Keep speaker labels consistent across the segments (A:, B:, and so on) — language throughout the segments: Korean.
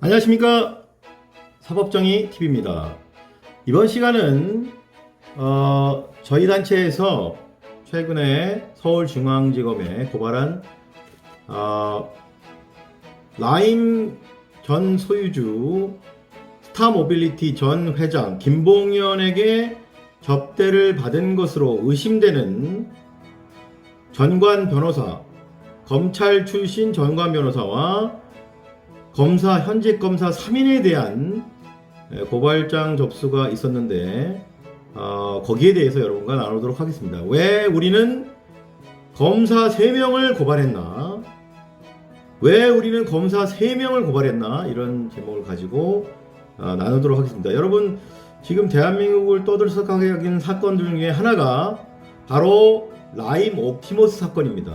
A: 안녕하십니까, 사법정의 TV입니다. 이번 시간은 저희 단체에서 최근에 서울중앙지검에 고발한 라임 전 소유주 스타모빌리티 전 회장 김봉현에게 접대를 받은 것으로 의심되는 전관 변호사, 검찰 출신 전관 변호사와 현직 검사 3인에 대한 고발장 접수가 있었는데 거기에 대해서 여러분과 나누도록 하겠습니다. 왜 우리는 검사 3명을 고발했나? 왜 우리는 검사 3명을 고발했나? 이런 제목을 가지고 나누도록 하겠습니다. 여러분, 지금 대한민국을 떠들썩하게 하는 사건 중에 하나가 바로 라임 옵티머스 사건입니다.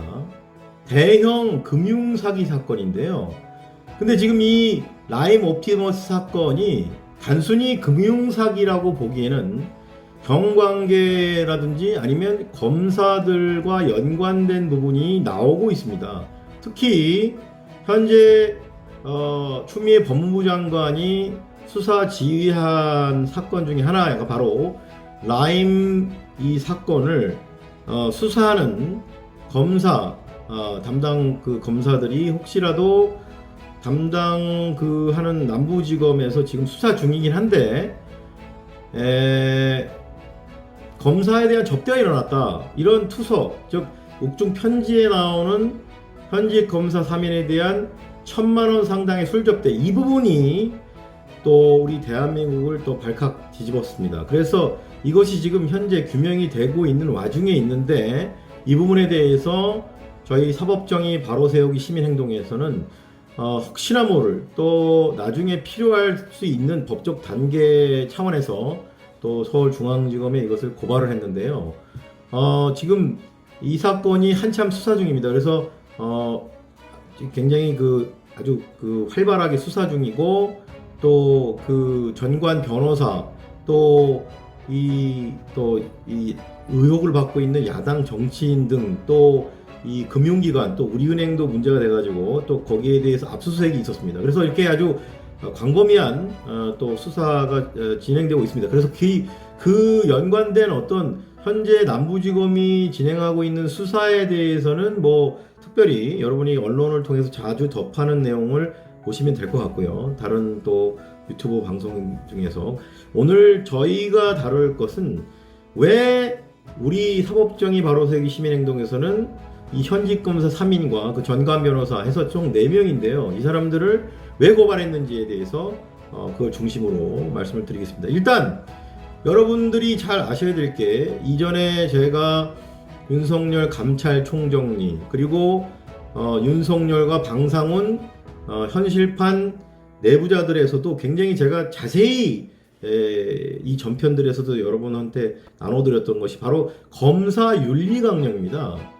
A: 대형 금융사기 사건인데요. 근데 지금 이 라임 옵티머스 사건이 단순히 금융사기라고 보기에는 경관계라든지 아니면 검사들과 연관된 부분이 나오고 있습니다. 특히 현재 추미애 법무부 장관이 수사 지휘한 사건 중에 하나가 바로 라임 이 사건을 수사하는 검사 담당 그 검사들이 혹시라도 담당 하는 남부지검에서 지금 수사 중이긴 한데 검사에 대한 접대가 일어났다, 이런 투서, 즉 옥중 편지에 나오는 현직 검사 3인에 대한 1,000만 원 상당의 술접대, 이 부분이 또 우리 대한민국을 또 발칵 뒤집었습니다. 그래서 이것이 지금 현재 규명이 되고 있는 와중에 있는데, 이 부분에 대해서 저희 사법정의 바로세우기 시민행동에서는 혹시나 모를 또 나중에 필요할 수 있는 법적 단계 차원에서 또 서울중앙지검에 이것을 고발을 했는데요. 지금 이 사건이 한참 수사 중입니다. 그래서 굉장히 아주 활발하게 수사 중이고, 또 전관 변호사, 또 이 의혹을 받고 있는 야당 정치인 등, 또 이 금융기관, 또 우리은행도 문제가 돼가지고 또 거기에 대해서 압수수색이 있었습니다. 그래서 이렇게 아주 광범위한 또 수사가 진행되고 있습니다. 그래서 그 연관된 어떤 현재 남부지검이 진행하고 있는 수사에 대해서는 뭐 특별히 여러분이 언론을 통해서 자주 접하는 내용을 보시면 될 것 같고요. 다른 또 유튜브 방송 중에서 오늘 저희가 다룰 것은 왜 우리 사법정의 바로세우기 시민행동에서는 이 현직 검사 3인과 그 전관 변호사 해서 총 4명인데요. 이 사람들을 왜 고발했는지에 대해서 그걸 중심으로 말씀을 드리겠습니다. 일단 여러분들이 잘 아셔야 될 게, 이전에 제가 윤석열 감찰총정리, 그리고 윤석열과 방상훈 현실판 내부자들에서도 굉장히 제가 자세히 이 전편들에서도 여러분한테 나눠드렸던 것이 바로 검사 윤리 강령입니다.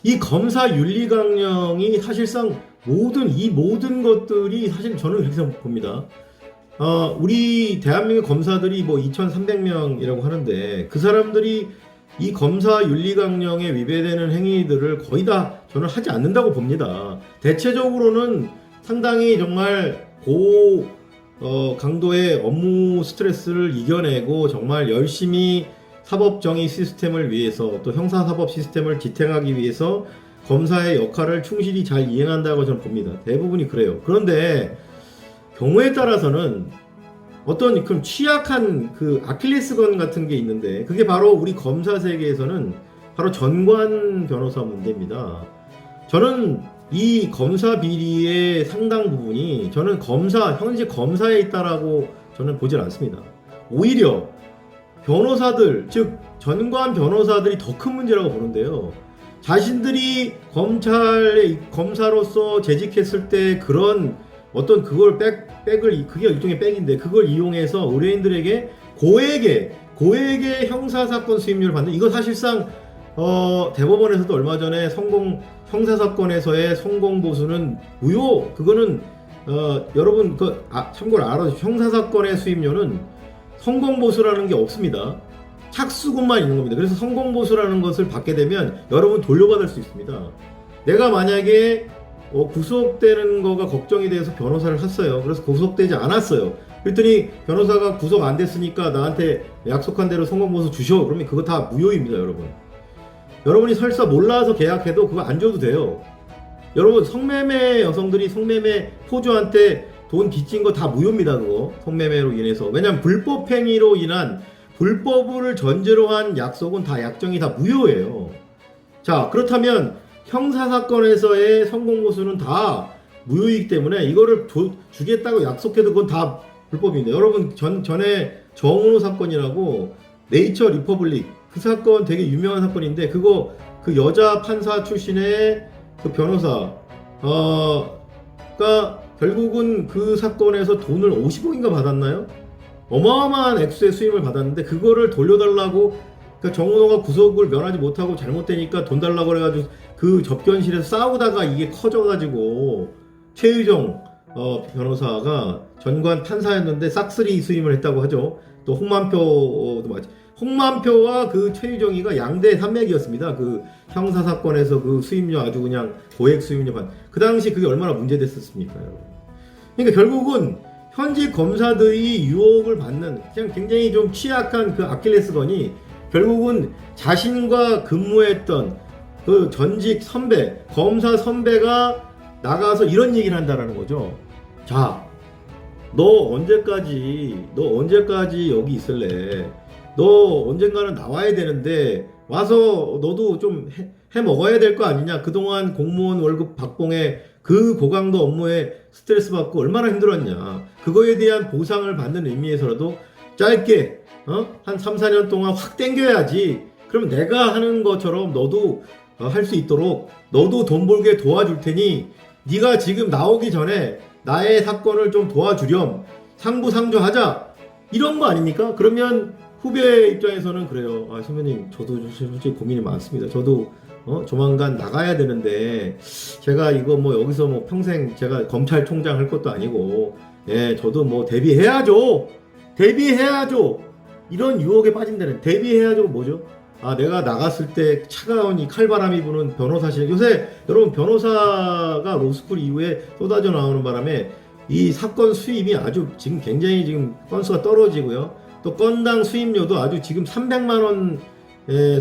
A: 이 검사 윤리 강령이 사실상 이 모든 것들이 사실 저는 그렇게 봅니다. 우리 대한민국 검사들이 뭐 2,300명이라고 하는데, 그 사람들이 이 검사 윤리 강령에 위배되는 행위들을 거의 다 저는 하지 않는다고 봅니다. 대체적으로는 상당히 정말 강도의 업무 스트레스를 이겨내고 정말 열심히 사법정의 시스템을 위해서, 또 형사사법 시스템을 지탱하기 위해서 검사의 역할을 충실히 잘 이행한다고 저는 봅니다. 대부분이 그래요. 그런데 경우에 따라서는 어떤 그럼 취약한 아킬레스건 같은 게 있는데, 그게 바로 우리 검사 세계에서는 바로 전관 변호사 문제입니다. 저는 이 검사 비리의 상당 부분이 저는 현직 검사에 있다라고 저는 보질 않습니다. 오히려 변호사들, 즉 전관 변호사들이 더 큰 문제라고 보는데요. 자신들이 검사로서 재직했을 때 그런 어떤 그게 일종의 백인데, 그걸 이용해서 의뢰인들에게 고액의 형사사건 수임료를 받는, 이거 사실상 대법원에서도 얼마 전에 형사사건에서의 성공보수는 무효, 그거는 여러분 참고로 알아주십시오. 형사사건의 수임료는 성공보수라는 게 없습니다. 착수금만 있는 겁니다. 그래서 성공보수라는 것을 받게 되면 여러분 돌려받을 수 있습니다. 내가 만약에 구속되는 거가 걱정이 돼서 변호사를 샀어요. 그래서 구속되지 않았어요. 그랬더니 변호사가 구속 안 됐으니까 나한테 약속한 대로 성공보수 주셔. 그러면 그거 다 무효입니다, 여러분. 여러분이 설사 몰라서 계약해도 그거 안 줘도 돼요. 여러분, 성매매 여성들이 성매매 포주한테 돈 빚진 거 다 무효입니다, 그거. 성매매로 인해서. 왜냐면 불법 행위로 인한 불법을 전제로 한 약속은 다 약정이 다 무효예요. 자, 그렇다면 형사사건에서의 성공보수는 다 무효이기 때문에 이거를 주겠다고 약속해도 그건 다 불법인데, 여러분 전에 정은호 사건이라고 네이처 리퍼블릭 그 사건 되게 유명한 사건인데, 그거 그 여자 판사 출신의 그 변호사가 결국은 그 사건에서 돈을 50억인가 받았나요? 어마어마한 액수의 수임을 받았는데 그거를 돌려달라고, 그러니까 정은호가 구속을 면하지 못하고 잘못되니까 돈 달라고 그래가지고 그 접견실에서 싸우다가 이게 커져가지고 최유정 변호사가 전관 판사였는데 싹쓸이 수임을 했다고 하죠. 또 홍만표도 맞지. 홍만표와 그 최유정이가 양대 산맥이었습니다. 그 형사 사건에서 그 수임료 아주 그냥 고액 수임료 그 당시 그게 얼마나 문제됐었습니까, 여러분. 그러니까 결국은 현직 검사들이 유혹을 받는 그냥 굉장히 좀 취약한 그 아킬레스건이 결국은 자신과 근무했던 그 전직 선배, 검사 선배가 나가서 이런 얘기를 한다라는 거죠. 자, 너 언제까지 여기 있을래? 너 언젠가는 나와야 되는데 와서 너도 좀 해 먹어야 될 거 아니냐? 그동안 공무원 월급 박봉에 그 고강도 업무에 스트레스 받고 얼마나 힘들었냐? 그거에 대한 보상을 받는 의미에서라도 짧게 한 3, 4년 동안 확 땡겨야지. 그럼 내가 하는 것처럼 너도 할 수 있도록 너도 돈 벌게 도와줄 테니 네가 지금 나오기 전에 나의 사건을 좀 도와주렴. 상부상조하자. 이런 거 아닙니까? 그러면 후배 입장에서는 그래요. 아, 선배님, 저도 솔직히 고민이 많습니다. 저도 조만간 나가야 되는데 제가 이거 뭐 여기서 뭐 평생 제가 검찰총장 할 것도 아니고, 예, 저도 뭐 데뷔해야죠. 이런 유혹에 빠진다는, 데뷔해야죠 뭐죠? 아, 내가 나갔을 때 차가운 이 칼바람이 부는 변호사실. 요새 여러분 변호사가 로스쿨 이후에 쏟아져 나오는 바람에 이 사건 수입이 아주 지금 굉장히 지금 건수가 떨어지고요. 또 건당 수임료도 아주 지금 300만 원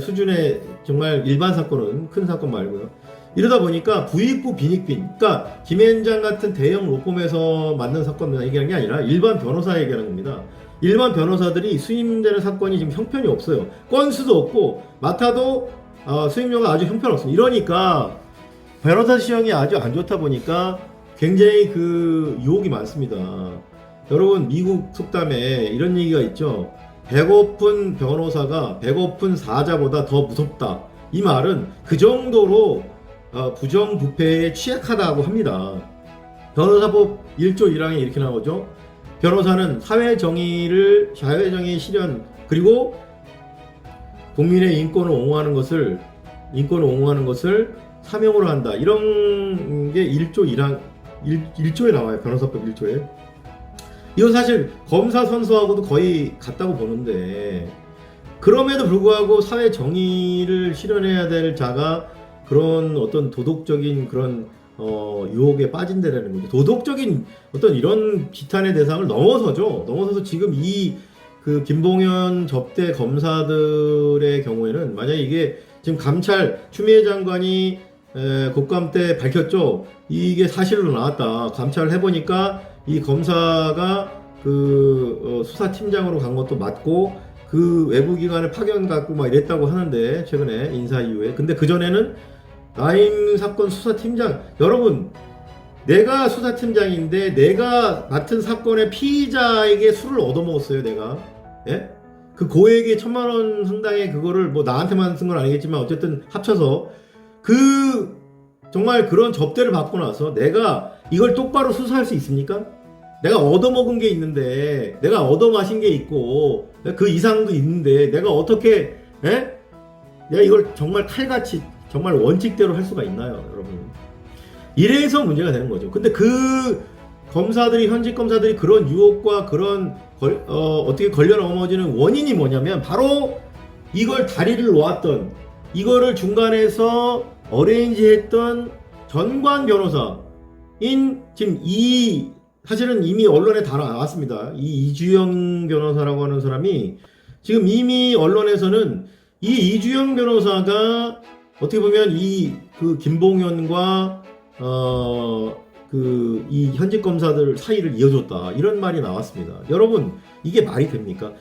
A: 수준의, 정말 일반 사건은 큰 사건 말고요. 이러다 보니까 부익부 빈익빈, 그러니까 김앤장 같은 대형 로펌에서 만든 사건만 얘기하는 게 아니라 일반 변호사 얘기하는 겁니다. 일반 변호사들이 수임되는 사건이 지금 형편이 없어요. 건수도 없고 맡아도 수임료가 아주 형편없습니다. 이러니까 변호사 시험이 아주 안 좋다 보니까 굉장히 그 유혹이 많습니다. 여러분, 미국 속담에 이런 얘기가 있죠. 배고픈 변호사가 배고픈 사자보다 더 무섭다. 이 말은 그 정도로 부정부패에 취약하다고 합니다. 변호사법 1조 1항에 이렇게 나오죠. 변호사는 사회정의 실현, 그리고 국민의 인권을 옹호하는 것을 사명으로 한다. 이런 게 1조에 나와요. 변호사법 1조에. 이건 사실 검사 선서하고도 거의 같다고 보는데, 그럼에도 불구하고 사회 정의를 실현해야 될 자가 그런 어떤 도덕적인 그런 유혹에 빠진다라는 거죠. 도덕적인 어떤 이런 비탄의 대상을 넘어서서 지금 이 그 김봉현 접대 검사들의 경우에는, 만약에 이게 지금 감찰 추미애 장관이 국감 때 밝혔죠. 이게 사실로 나왔다. 감찰을 해보니까 이 검사가 그 수사팀장으로 간 것도 맞고 그 외부기관에 파견 갔고 막 이랬다고 하는데, 최근에 인사 이후에. 근데 그전에는 라임 사건 수사팀장, 여러분, 내가 수사팀장인데 내가 맡은 사건의 피의자에게 술을 얻어먹었어요, 내가. 예? 그 고액의 1,000만 원 상당의 그거를 뭐 나한테만 쓴 건 아니겠지만 어쨌든 합쳐서 정말 그런 접대를 받고 나서 내가 이걸 똑바로 수사할 수 있습니까? 내가 얻어먹은 게 있는데, 내가 얻어마신 게 있고 그 이상도 있는데 내가 어떻게, 예? 내가 이걸 정말 칼같이 정말 원칙대로 할 수가 있나요, 여러분? 이래서 문제가 되는 거죠. 근데 그 현직 검사들이 그런 유혹과 그런 어떻게 걸려 넘어지는 원인이 뭐냐면, 바로 이걸 다리를 놓았던, 이거를 중간에서 어레인지 했던 전관 변호사인 지금 사실은 이미 언론에 다 나왔습니다. 이 이주영 변호사라고 하는 사람이 지금 이미 언론에서는 이 이주영 변호사가 어떻게 보면 그 김봉현과 이 현직 검사들 사이를 이어줬다, 이런 말이 나왔습니다. 여러분, 이게 말이 됩니까?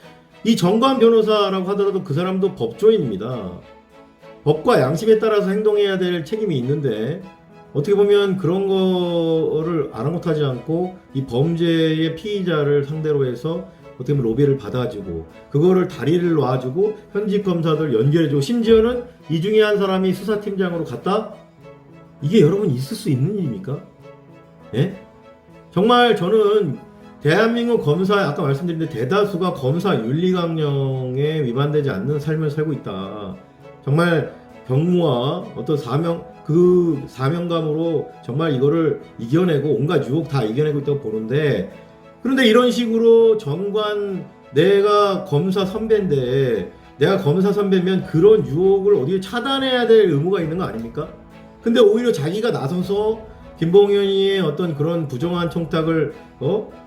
A: 이 전관 변호사라고 하더라도 그 사람도 법조인입니다. 법과 양심에 따라서 행동해야 될 책임이 있는데 어떻게 보면 그런 거를 아랑곳하지 않고 이 범죄의 피의자를 상대로 해서 어떻게 보면 로비를 받아주고 그거를 다리를 놔주고 현직 검사들 연결해주고 심지어는 이 중에 한 사람이 수사팀장으로 갔다? 이게 여러분 있을 수 있는 일입니까? 예? 정말 저는 대한민국 검사, 아까 말씀드린 데 대다수가 검사 윤리강령에 위반되지 않는 삶을 살고 있다. 정말 경무와 어떤 사명감으로 정말 이거를 이겨내고 온갖 유혹 다 이겨내고 있다고 보는데, 그런데 이런 식으로 내가 검사 선배인데, 내가 검사 선배면 그런 유혹을 어디에 차단해야 될 의무가 있는 거 아닙니까? 근데 오히려 자기가 나서서 김봉현이의 어떤 그런 부정한 청탁을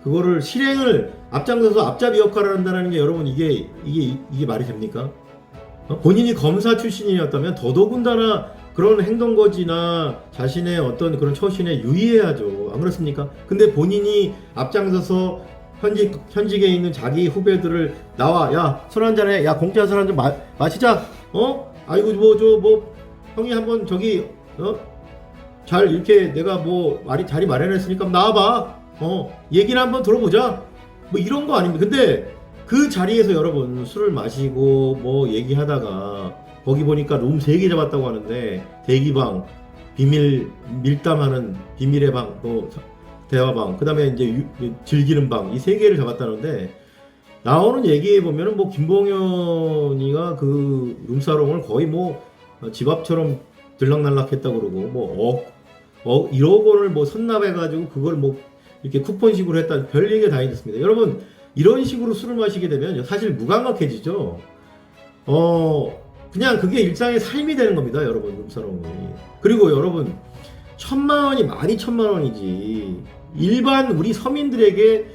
A: 그거를 실행을 앞장서서 앞잡이 역할을 한다는 게 여러분 이게 말이 됩니까? 본인이 검사 출신이었다면 더더군다나 그런 행동거지나 자신의 어떤 그런 처신에 유의해야죠. 안 그렇습니까? 근데 본인이 앞장서서 현직에 있는 자기 후배들을 나와, 야, 술 한잔해, 야, 공짜 술 한잔 마시자, 아이고, 형이 한번 잘 이렇게 내가 자리 마련했으니까 나와봐, 얘기를 한번 들어보자, 이런 거 아닙니까? 근데 그 자리에서 여러분 술을 마시고 얘기하다가 거기 보니까 룸 3개 잡았다고 하는데, 대기방, 밀담하는 비밀의 방, 대화방, 그 다음에 이제 즐기는 방, 이 3개를 잡았다는데, 나오는 얘기에 보면은 김봉현이가 그 룸사롱을 거의 집 앞처럼 들락날락 했다고 그러고, 1억 원을 선납해가지고 그걸 이렇게 쿠폰식으로 했다, 별 얘기가 다 있었습니다. 여러분, 이런 식으로 술을 마시게 되면 사실 무감각해지죠. 그냥 그게 일상의 삶이 되는 겁니다, 여러분, 룸사롱이. 그리고 여러분, 1,000만 원이 말이 1,000만 원이지. 일반 우리 서민들에게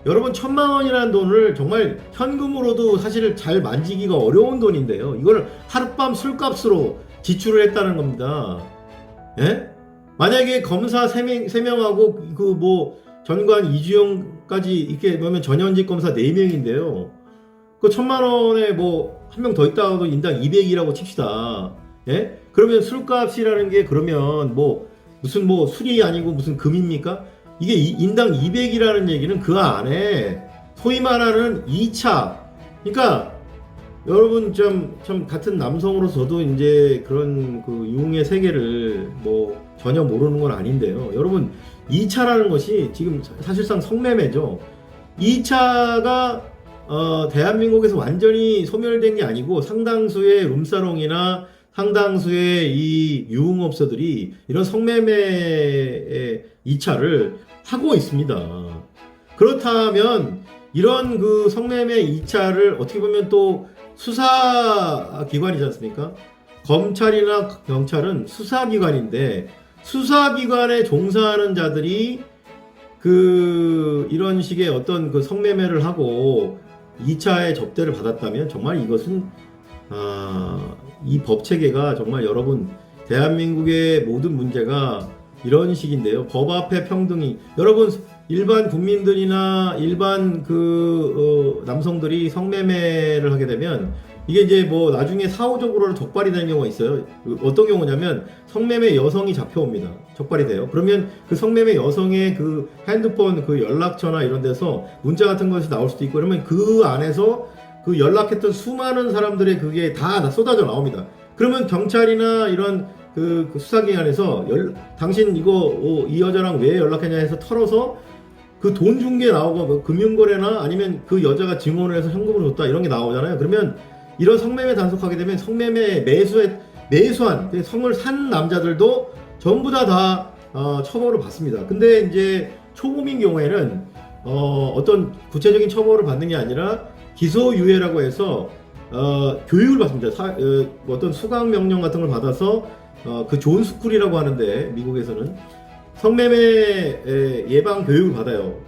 A: 여러분 1,000만 원이라는 돈을 정말 현금으로도 사실 잘 만지기가 어려운 돈인데요. 이걸 하룻밤 술값으로 지출을 했다는 겁니다. 예? 만약에 검사 3명하고 전관 이주영까지 이렇게 보면 전현직 검사 4명인데요. 그 1,000만 원에 한 명 더 있다가도 인당 200이라고 칩시다. 예? 그러면 술값이라는 게 그러면 무슨 술이 아니고 무슨 금입니까? 이게 인당 200이라는 얘기는 그 안에 소위 말하는 2차. 그러니까 여러분 참 같은 남성으로서 저도 이제 그런 유흥의 세계를 전혀 모르는 건 아닌데요. 여러분 2차라는 것이 지금 사실상 성매매죠. 2차가 대한민국에서 완전히 소멸된 게 아니고 상당수의 룸사롱이나 상당수의 이 유흥업소들이 이런 성매매의 2차를 하고 있습니다. 그렇다면 이런 성매매 2차를 어떻게 보면 또 수사기관이지 않습니까? 검찰이나 경찰은 수사기관인데, 수사기관에 종사하는 자들이 이런 식의 어떤 성매매를 하고 2차의 접대를 받았다면 정말 이것은 이 법체계가 정말 여러분 대한민국의 모든 문제가 이런 식인데요. 법 앞에 평등이, 여러분 일반 국민들이나 일반 남성들이 성매매를 하게 되면 이게 이제 나중에 사후적으로는 적발이 되는 경우가 있어요. 어떤 경우냐면 성매매 여성이 잡혀옵니다. 적발이 돼요. 그러면 그 성매매 여성의 핸드폰 연락처나 이런 데서 문자 같은 것이 나올 수도 있고, 그러면 그 안에서 연락했던 수많은 사람들의 그게 다 쏟아져 나옵니다. 그러면 경찰이나 이런 수사기관에서 당신 이 여자랑 왜 연락했냐 해서 털어서 돈 준 게 나오고 금융거래나 아니면 그 여자가 증언을 해서 현금을 줬다 이런 게 나오잖아요. 그러면 이런 성매매 단속하게 되면 성매매 매수한 성을 산 남자들도 전부 다 처벌을 받습니다. 근데 이제 초범인 경우에는 어떤 구체적인 처벌을 받는 게 아니라 기소유예라고 해서 교육을 받습니다. 어떤 수강 명령 같은 걸 받아서 그 존 스쿨이라고 하는데 미국에서는 성매매 예방 교육을 받아요.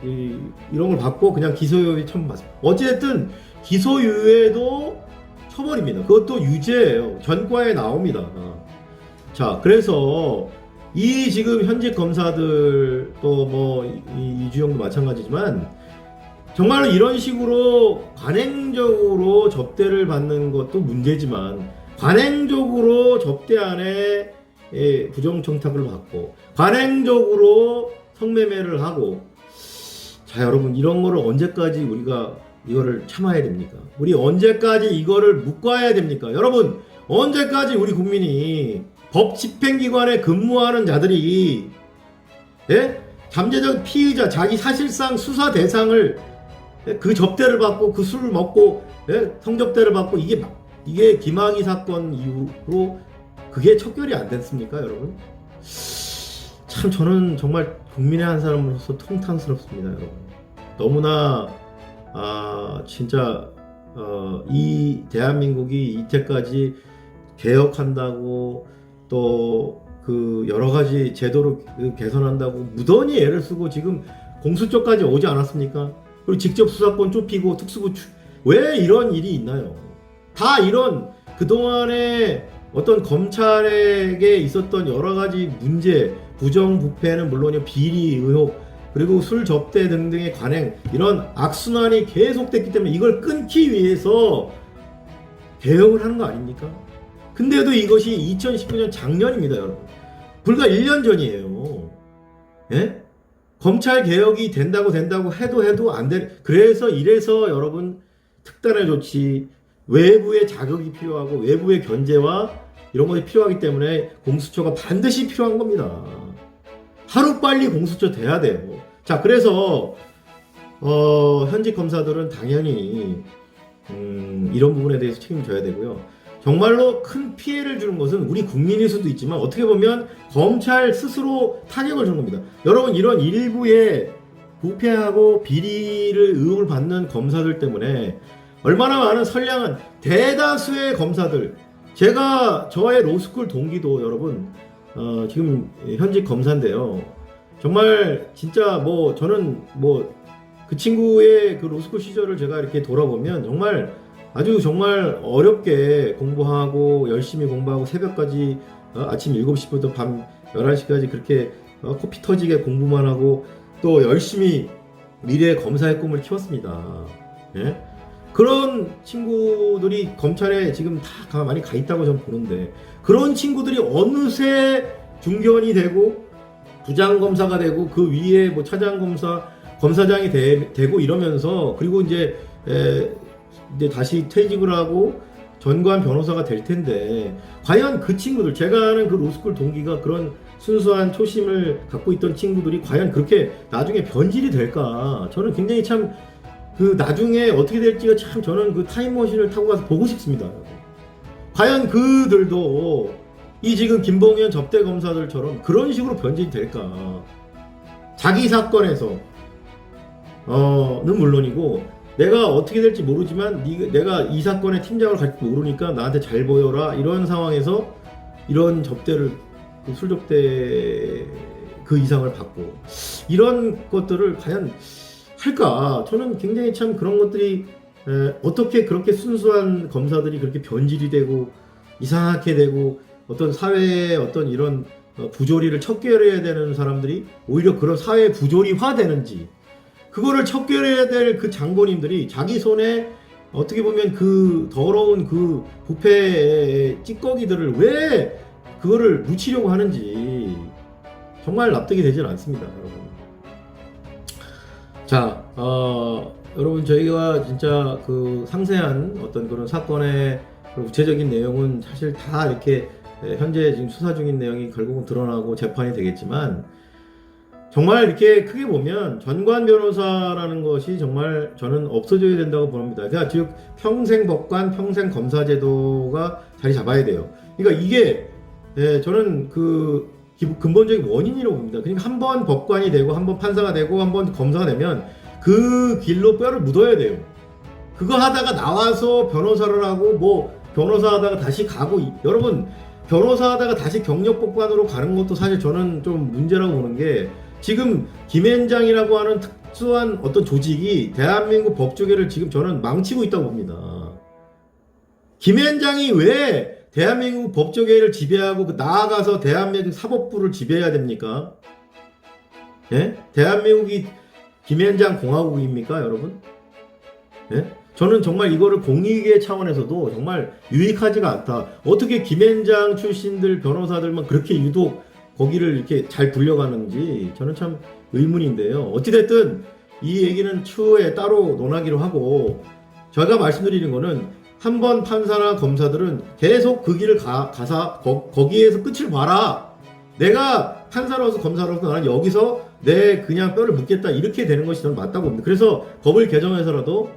A: 이런 걸 받고 그냥 기소유예 처분받습니다. 어찌됐든 기소유예도 처벌입니다. 그것도 유죄예요. 전과에 나옵니다. 자, 그래서 이 지금 현직 검사들 또 뭐 이주영도 마찬가지지만 정말로 이런 식으로 관행적으로 접대를 받는 것도 문제지만 관행적으로 접대 안에 부정청탁을 받고 관행적으로 성매매를 하고 자 여러분 이런 거를 언제까지 우리가 이거를 참아야 됩니까? 우리 언제까지 이거를 묶어야 됩니까? 여러분 언제까지 우리 국민이 법 집행기관에 근무하는 자들이 잠재적 피의자 자기 사실상 수사 대상을 그 접대를 받고 그 술을 먹고 성접대를 받고 이게 김학의 사건 이후로 그게 척결이 안 됐습니까 여러분? 참 저는 정말 국민의 한 사람으로서 통탄스럽습니다 여러분. 너무나 진짜 이 대한민국이 이때까지 개혁한다고 또 그 여러 가지 제도를 개선한다고 무던히 애를 쓰고 지금 공수처까지 오지 않았습니까? 그리고 직접 수사권 좁히고 특수부 왜 이런 일이 있나요? 다 이런 그동안에 어떤 검찰에게 있었던 여러 가지 문제, 부정부패는 물론이고 비리 의혹 그리고 술 접대 등등의 관행 이런 악순환이 계속됐기 때문에 이걸 끊기 위해서 개혁을 하는 거 아닙니까? 근데도 이것이 2019년 작년입니다 여러분. 불과 1년 전이에요. 예? 검찰 개혁이 된다고 해도 안 돼. 그래서 이래서 여러분 특단의 조치 외부의 자극이 필요하고 외부의 견제와 이런 것이 필요하기 때문에 공수처가 반드시 필요한 겁니다. 하루빨리 공수처 돼야 돼요. 자, 그래서 현직 검사들은 당연히 이런 부분에 대해서 책임져야 되고요. 정말로 큰 피해를 주는 것은 우리 국민일 수도 있지만 어떻게 보면 검찰 스스로 타격을 주는 겁니다. 여러분 이런 일부의 부패하고 비리를 의혹을 받는 검사들 때문에 얼마나 많은 선량한 대다수의 검사들 제가 저의 로스쿨 동기도 여러분 지금 현직 검사인데요. 정말 진짜 뭐 저는 뭐 그 친구의 그 로스쿨 시절을 제가 이렇게 돌아보면 정말 아주 정말 어렵게 공부하고 열심히 공부하고 새벽까지 아침 7시부터 밤 11시까지 그렇게 코피 터지게 공부만 하고 또 열심히 미래의 검사의 꿈을 키웠습니다. 예? 그런 친구들이 검찰에 지금 다 많이 가 있다고 저는 보는데 그런 친구들이 어느새 중견이 되고 부장검사가 되고 그 위에 뭐 차장검사 검사장이 되고 이러면서 그리고 이제 다시 퇴직을 하고 전관 변호사가 될 텐데 과연 그 친구들 제가 아는 그 로스쿨 동기가 그런 순수한 초심을 갖고 있던 친구들이 과연 그렇게 나중에 변질이 될까 저는 굉장히 참 그 나중에 어떻게 될지가 참 저는 그 타임머신을 타고 가서 보고 싶습니다. 과연 그들도 이 지금 김봉현 접대 검사들처럼 그런 식으로 변질이 될까? 자기 사건에서 는 물론이고 내가 어떻게 될지 모르지만 내가 이 사건의 팀장을 갈지 모르니까 나한테 잘 보여라 이런 상황에서 이런 접대를 술 접대 그 이상을 받고 이런 것들을 과연 할까? 저는 굉장히 참 그런 것들이 어떻게 그렇게 순수한 검사들이 그렇게 변질이 되고 이상하게 되고 어떤 사회의 어떤 이런 부조리를 척결해야 되는 사람들이 오히려 그런 사회 부조리화 되는지 그거를 척결해야 될 그 장본인들이 자기 손에 어떻게 보면 그 더러운 그 부패의 찌꺼기들을 왜 그거를 묻히려고 하는지 정말 납득이 되질 않습니다, 여러분. 자, 여러분 저희가 진짜 그 상세한 어떤 그런 사건의 구체적인 내용은 사실 다 이렇게 현재 지금 수사 중인 내용이 결국은 드러나고 재판이 되겠지만 정말 이렇게 크게 보면 전관 변호사라는 것이 정말 저는 없어져야 된다고 봅니다. 그러니까 즉 평생 법관, 평생 검사 제도가 자리 잡아야 돼요. 그러니까 이게 저는 그 근본적인 원인이라고 봅니다. 그러니까 한 번 법관이 되고 한 번 판사가 되고 한 번 검사가 되면 그 길로 뼈를 묻어야 돼요. 그거 하다가 나와서 변호사를 하고 뭐 변호사 하다가 다시 가고 여러분 변호사 하다가 다시 경력 복관으로 가는 것도 사실 저는 좀 문제라고 보는 게, 지금 김앤장이라고 하는 특수한 어떤 조직이 대한민국 법조계를 지금 저는 망치고 있다고 봅니다. 김앤장이 왜 대한민국 법조계를 지배하고 나아가서 대한민국 사법부를 지배해야 됩니까? 예? 대한민국이 김앤장 공화국입니까, 여러분? 예? 저는 정말 이거를 공익의 차원에서도 정말 유익하지가 않다. 어떻게 김앤장 출신들 변호사들만 그렇게 유독 거기를 이렇게 잘 불려가는지 저는 참 의문인데요. 어찌됐든 이 얘기는 추후에 따로 논하기로 하고, 제가 말씀드리는 거는 한번 판사나 검사들은 계속 그 길을 가서 거기에서 끝을 봐라. 내가 판사로서 검사로서 나는 여기서 내 그냥 뼈를 묻겠다, 이렇게 되는 것이 저는 맞다고 봅니다. 그래서 법을 개정해서라도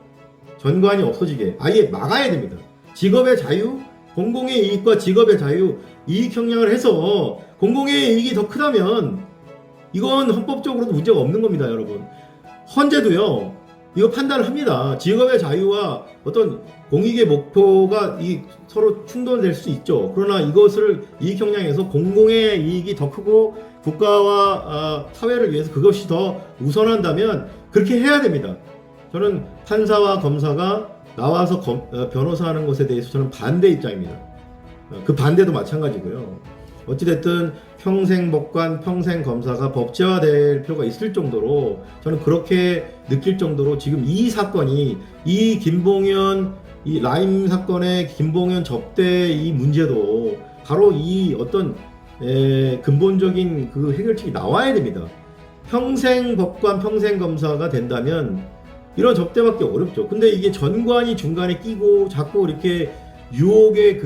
A: 전관이 없어지게 아예 막아야 됩니다. 직업의 자유, 공공의 이익과 직업의 자유, 이익 형량을 해서 공공의 이익이 더 크다면 이건 헌법적으로도 문제가 없는 겁니다, 여러분. 헌재도요, 이거 판단을 합니다. 직업의 자유와 어떤 공익의 목표가 서로 충돌될 수 있죠. 그러나 이것을 이익 형량에서 공공의 이익이 더 크고 국가와 사회를 위해서 그것이 더 우선한다면 그렇게 해야 됩니다. 저는 판사와 검사가 나와서 변호사하는 것에 대해서 저는 반대 입장입니다. 그 반대도 마찬가지고요. 어찌됐든 평생 법관, 평생 검사가 법제화될 필요가 있을 정도로, 저는 그렇게 느낄 정도로 지금 이 사건이, 이 김봉현, 이 라임 사건의 김봉현 접대 이 문제도 바로 이 어떤 근본적인 그 해결책이 나와야 됩니다. 평생 법관, 평생 검사가 된다면 이런 접대밖에 어렵죠. 근데 이게 전관이 중간에 끼고 자꾸 이렇게 유혹의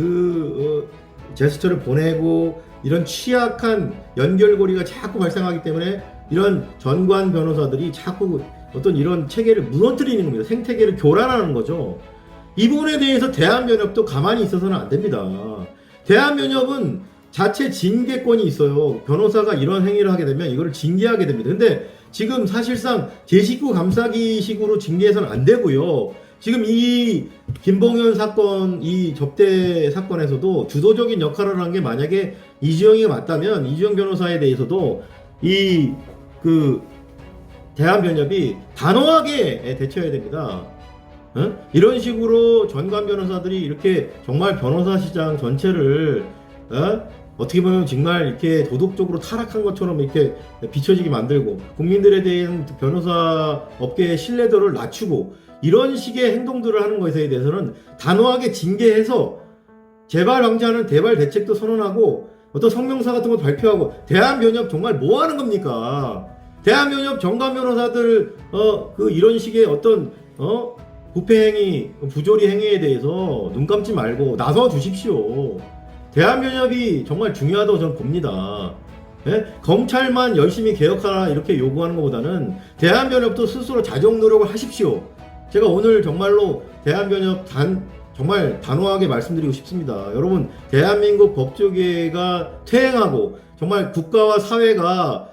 A: 제스처를 보내고 이런 취약한 연결고리가 자꾸 발생하기 때문에 이런 전관 변호사들이 자꾸 어떤 이런 체계를 무너뜨리는 겁니다. 생태계를 교란하는 거죠. 이 부분에 대해서 대한변협도 가만히 있어서는 안 됩니다. 대한변협은 자체 징계권이 있어요. 변호사가 이런 행위를 하게 되면 이거를 징계하게 됩니다. 근데 지금 사실상 제 식구 감싸기 식으로 징계해서는 안 되고요. 지금 이 김봉현 사건, 이 접대 사건에서도 주도적인 역할을 한 게 만약에 이주영이가 맞다면 이주영 변호사에 대해서도 대한변협이 단호하게 대처해야 됩니다. 이런 식으로 전관 변호사들이 이렇게 정말 변호사 시장 전체를 어떻게 보면 정말 이렇게 도덕적으로 타락한 것처럼 이렇게 비춰지게 만들고 국민들에 대한 변호사 업계의 신뢰도를 낮추고 이런 식의 행동들을 하는 것에 대해서는 단호하게 징계해서 재발 방지하는 대발 대책도 선언하고 어떤 성명서 같은 것도 발표하고. 대한변협 정말 뭐 하는 겁니까? 대한변협 전관 변호사들 이런 식의 어떤 부패 행위, 부조리 행위에 대해서 눈 감지 말고 나서 주십시오. 대한변협이 정말 중요하다고 저는 봅니다. 예? 검찰만 열심히 개혁하라 이렇게 요구하는 것보다는 대한변협도 스스로 자정 노력을 하십시오. 제가 오늘 정말로 대한변협 정말 단호하게 말씀드리고 싶습니다. 여러분, 대한민국 법조계가 퇴행하고 정말 국가와 사회가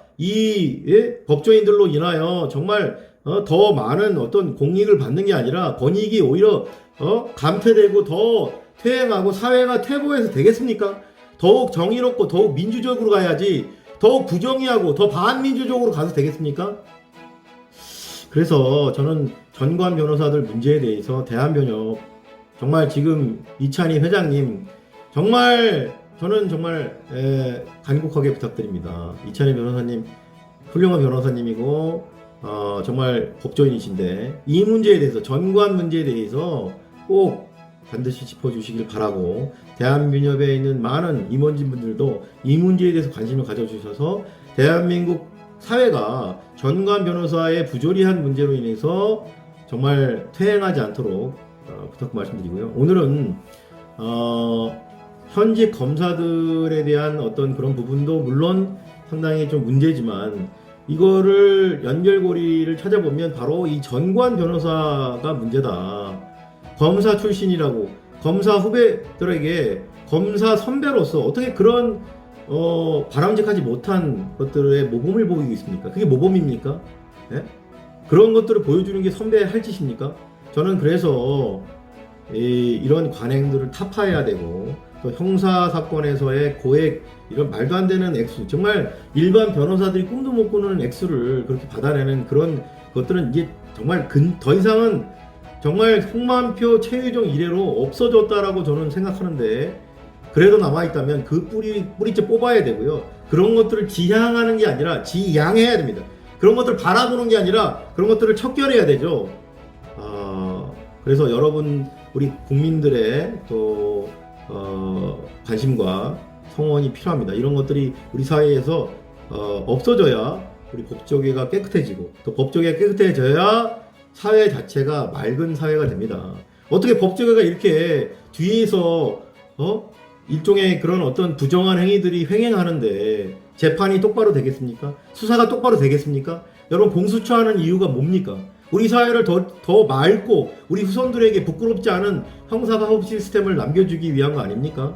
A: 법조인들로 인하여 정말 더 많은 어떤 공익을 받는 게 아니라 권익이 오히려 감퇴되고 더 퇴행하고 사회가 퇴보해서 되겠습니까? 더욱 정의롭고 더욱 민주적으로 가야지 더욱 부정의하고 더 반민주적으로 가서 되겠습니까? 그래서 저는 전관 변호사들 문제에 대해서 대한변협 정말 지금 이찬희 회장님 저는 정말 간곡하게 부탁드립니다. 이찬희 변호사님 훌륭한 변호사님이고 정말 법조인이신데 이 문제에 대해서, 전관 문제에 대해서 꼭 반드시 짚어주시길 바라고, 대한변협에 있는 많은 임원진분들도 이 문제에 대해서 관심을 가져주셔서 대한민국 사회가 전관 변호사의 부조리한 문제로 인해서 정말 퇴행하지 않도록 부탁 말씀드리고요. 오늘은 현직 검사들에 대한 어떤 그런 부분도 물론 상당히 좀 문제지만 이거를 연결고리를 찾아보면 바로 이 전관 변호사가 문제다. 검사 출신이라고 검사 후배들에게 검사 선배로서 어떻게 그런 바람직하지 못한 것들의 모범을 보이고 있습니까? 그게 모범입니까? 네? 그런 것들을 보여주는 게 선배의 할 짓입니까? 저는 그래서 이런 관행들을 타파해야 되고 또 형사 사건에서의 고액 이런 말도 안 되는 액수, 정말 일반 변호사들이 꿈도 못 꾸는 액수를 그렇게 받아내는 그런 것들은 이게 정말 더 이상은 정말 홍만표 최유정 이래로 없어졌다라고 저는 생각하는데, 그래도 남아있다면 그 뿌리째 뽑아야 되고요. 그런 것들을 지향하는 게 아니라 지양해야 됩니다. 그런 것들을 바라보는 게 아니라 그런 것들을 척결해야 되죠. 그래서 여러분, 우리 국민들의 또 관심과 성원이 필요합니다. 이런 것들이 우리 사회에서 없어져야 우리 법조계가 깨끗해지고, 또 법조계가 깨끗해져야 사회 자체가 맑은 사회가 됩니다. 어떻게 법조계가 이렇게 뒤에서 일종의 그런 어떤 부정한 행위들이 횡행하는데 재판이 똑바로 되겠습니까? 수사가 똑바로 되겠습니까? 여러분, 공수처하는 이유가 뭡니까? 우리 사회를 더 맑고 우리 후손들에게 부끄럽지 않은 형사사법 시스템을 남겨주기 위한 거 아닙니까?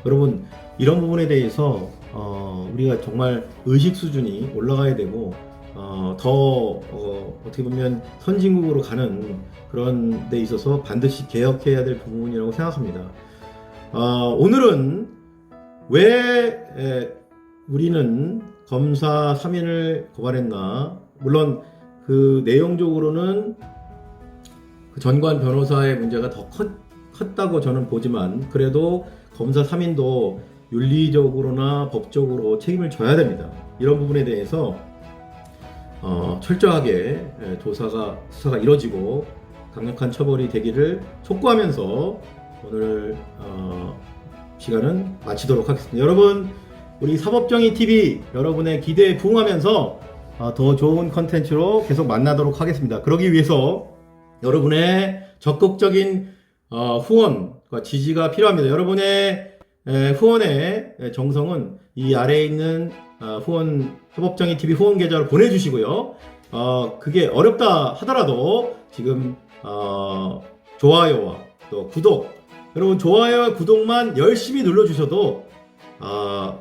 A: 여러분, 이런 부분에 대해서 우리가 정말 의식 수준이 올라가야 되고, 어떻게 보면 선진국으로 가는 그런 데 있어서 반드시 개혁해야 될 부분이라고 생각합니다. 오늘은 왜 우리는 검사 3인을 고발했나? 물론 그 내용적으로는 그 전관 변호사의 문제가 더 컸다고 저는 보지만, 그래도 검사 3인도 윤리적으로나 법적으로 책임을 져야 됩니다. 이런 부분에 대해서 철저하게 수사가 이뤄지고 강력한 처벌이 되기를 촉구하면서 오늘 시간은 마치도록 하겠습니다. 여러분, 우리 사법정의 TV 여러분의 기대에 부응하면서 더 좋은 컨텐츠로 계속 만나도록 하겠습니다. 그러기 위해서 여러분의 적극적인 후원과 지지가 필요합니다. 여러분의 후원의 정성은 이 아래에 있는 사법정의 TV 후원 계좌로 보내주시고요. 그게 어렵다 하더라도 지금 좋아요와 또 구독, 여러분 좋아요와 구독만 열심히 눌러주셔도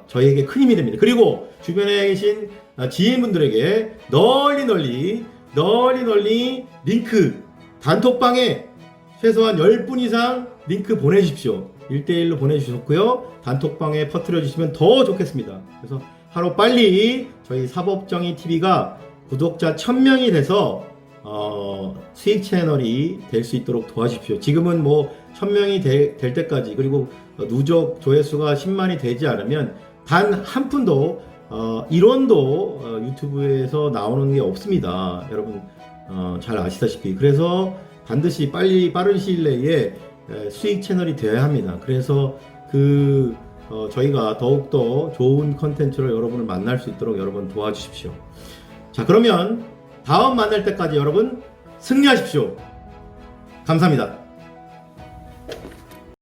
A: 저희에게 큰 힘이 됩니다. 그리고 주변에 계신 지인분들에게 널리 링크, 단톡방에 최소한 10분 이상 링크 보내주십시오. 1대1로 보내주셨고요. 단톡방에 퍼뜨려 주시면 더 좋겠습니다. 그래서 하루 빨리 저희 사법정의 TV가 구독자 1000명이 돼서 수익 채널이 될 수 있도록 도와주십시오. 지금은 뭐 1000명이 될 때까지, 그리고 누적 조회수가 10만이 되지 않으면 단 한 푼도 1원도 유튜브에서 나오는 게 없습니다. 여러분 잘 아시다시피. 그래서 반드시 빠른 시일 내에 수익 채널이 되어야 합니다. 그래서 저희가 더욱더 좋은 컨텐츠로 여러분을 만날 수 있도록 여러분 도와주십시오. 자, 그러면 다음 만날 때까지 여러분 승리하십시오. 감사합니다.